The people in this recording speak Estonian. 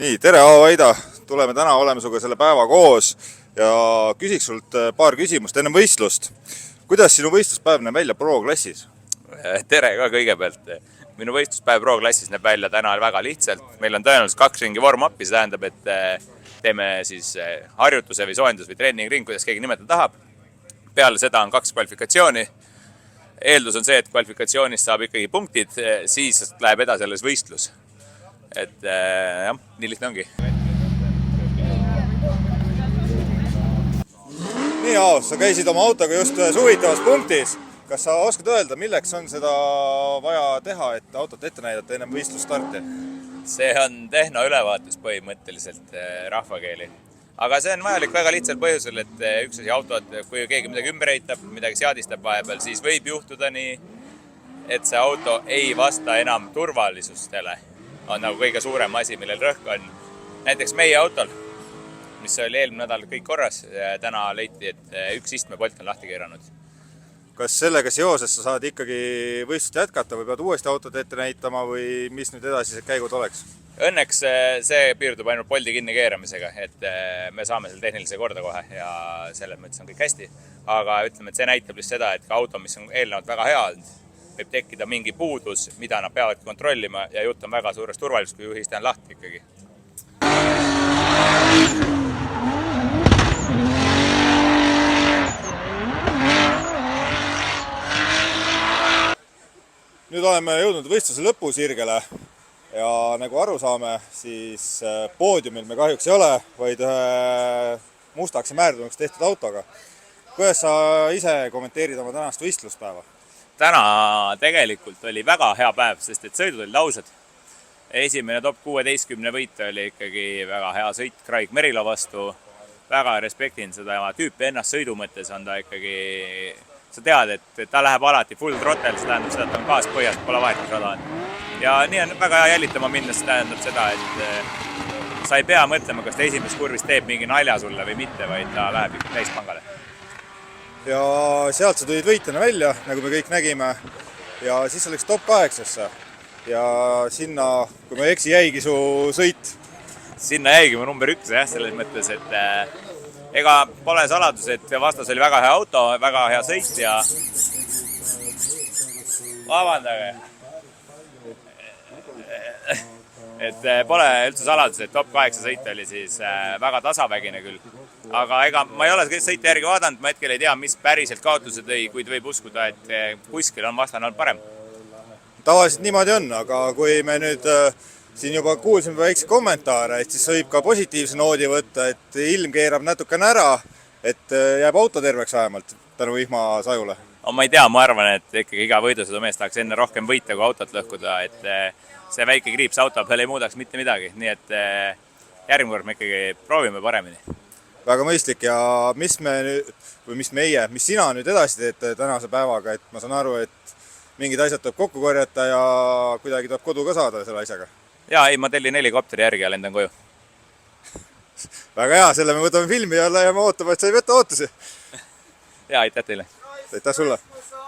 Nii, tere Aavo-Aida, tuleme täna, oleme sinuga selle päeva koos ja küsiks sult paar küsimust enne võistlust. Kuidas sinu võistluspäev näeb välja pro-klassis? Tere ka kõigepealt. Minu võistluspäev pro-klassis näeb välja täna väga lihtsalt. Meil on tõenäoliselt 2 ringi warm-upi, see tähendab, et teeme siis harjutuse või soojendus või treeningring, kuidas keegi nimetada tahab. Peale seda on 2 kvalifikatsiooni. Eeldus on see, et kvalifikatsioonist saab ikkagi punktid, siis läheb edasi alles võistlus. Et jah, nii lihtne ongi. Nii Aavo, sa käisid oma autoga just ühes huvitavas punktis. Kas sa oskad öelda, milleks on seda vaja teha, et autot ette näidata enne võistlusstarti? See on tehnoülevaatus põhimõtteliselt rahvakeeli. Aga see on vajalik väga lihtsal põhjusel, et üks asi autot, kui keegi midagi ümber heitab, midagi seadistab vahepeal, siis võib juhtuda nii, et see auto ei vasta enam turvalisustele. On nagu kõige suurem asi, millel rõhk on. Näiteks meie autol, mis oli eelmine nädal kõik korras, täna leiti, et üks istmepolt on lahti keeranud. Kas sellega seoses sa saad ikkagi võistlust jätkata või pead uuesti autot ette näitama või mis nüüd edasised käigud oleks? Õnneks see piirdub ainult poldi kinni keeramisega, et me saame selle tehnilise korda kohe ja selles mõttes on kõik hästi. Aga ütleme, et see näitab lihtsalt seda, et ka auto, mis on eelnevalt väga hea olnud, võib tekkida mingi puudus, mida nad peavad kontrollima ja jutt on väga suurest turvalisust, kui juhist on lahti ikkagi. Nüüd oleme jõudnud võistluse lõpusirgele ja nagu aru saame, siis poodiumil me kahjuks ei ole, vaid ühe mustaks ja määrdunuks tehtud autoga. Kuidas sa ise kommenteerid oma tänast võistluspäeva? Täna tegelikult oli väga hea päev, sest et sõidud olid lausad. Esimene top 16 võit oli ikkagi väga hea sõit Craig Merilo vastu. Väga respektin seda tüüpi ennast sõidu mõttes on ta ikkagi, sa tead, et ta läheb alati full throttle, see tähendab seda, et on gaas põhjas, pole vahet, mis rada on. Ja nii on väga hea jälitama minna, see tähendab seda, et sa ei pea mõtlema, kas ta esimeses kurvis teeb mingi nalja sulle või mitte, vaid ta läheb ikka täispangale. Ja sealt sa tulid võitjana välja, nagu me kõik nägime, ja siis sa läks top 8-sse. Ja sinna, kui ma eksi, jäigi su sõit. Sinna jäigi mu number 1, jah, selles mõttes, et ega pole saladus, et vastas oli väga hea auto, väga hea sõit ja vabandage. Et pole üldse saladus, et top 8 sõit oli siis väga tasavägine küll. Aga ega ma ei ole sõite järgi vaadanud, ma hetkel ei tea, mis päriselt kaotuse tõi, kuid võib uskuda, et kuskil on vastane olnud parem. Tavaliselt niimoodi on, aga kui me nüüd siin juba kuulsime väikse kommentaare, et siis võib ka positiivse noodi võtta, et ilm keerab natukene ära, et jääb auto terveks vähemalt tänu vihmasajule. Ma ei tea, ma arvan, et ikkagi iga võidusõidu mees tahaks enne rohkem võita, kui autot lõhkuda, et see väike kriips auto peal ei muudaks mitte midagi, nii et järgmine kord me ikkagi proovime paremini. Väga mõistlik ja mis sina nüüd edasi teete tänase päevaga, et ma saan aru, et mingid asjad tuleb kokku korjata ja kuidagi tuleb kodu ka saada selle asjaga? Jaa, ei, ma tellin helikopteri järgi ja lendan koju. Väga hea, selle me võtame filmi alla ja me ootame, et sa ei võta ootusi. Jaa, aitäh teile. Aitäh sulle.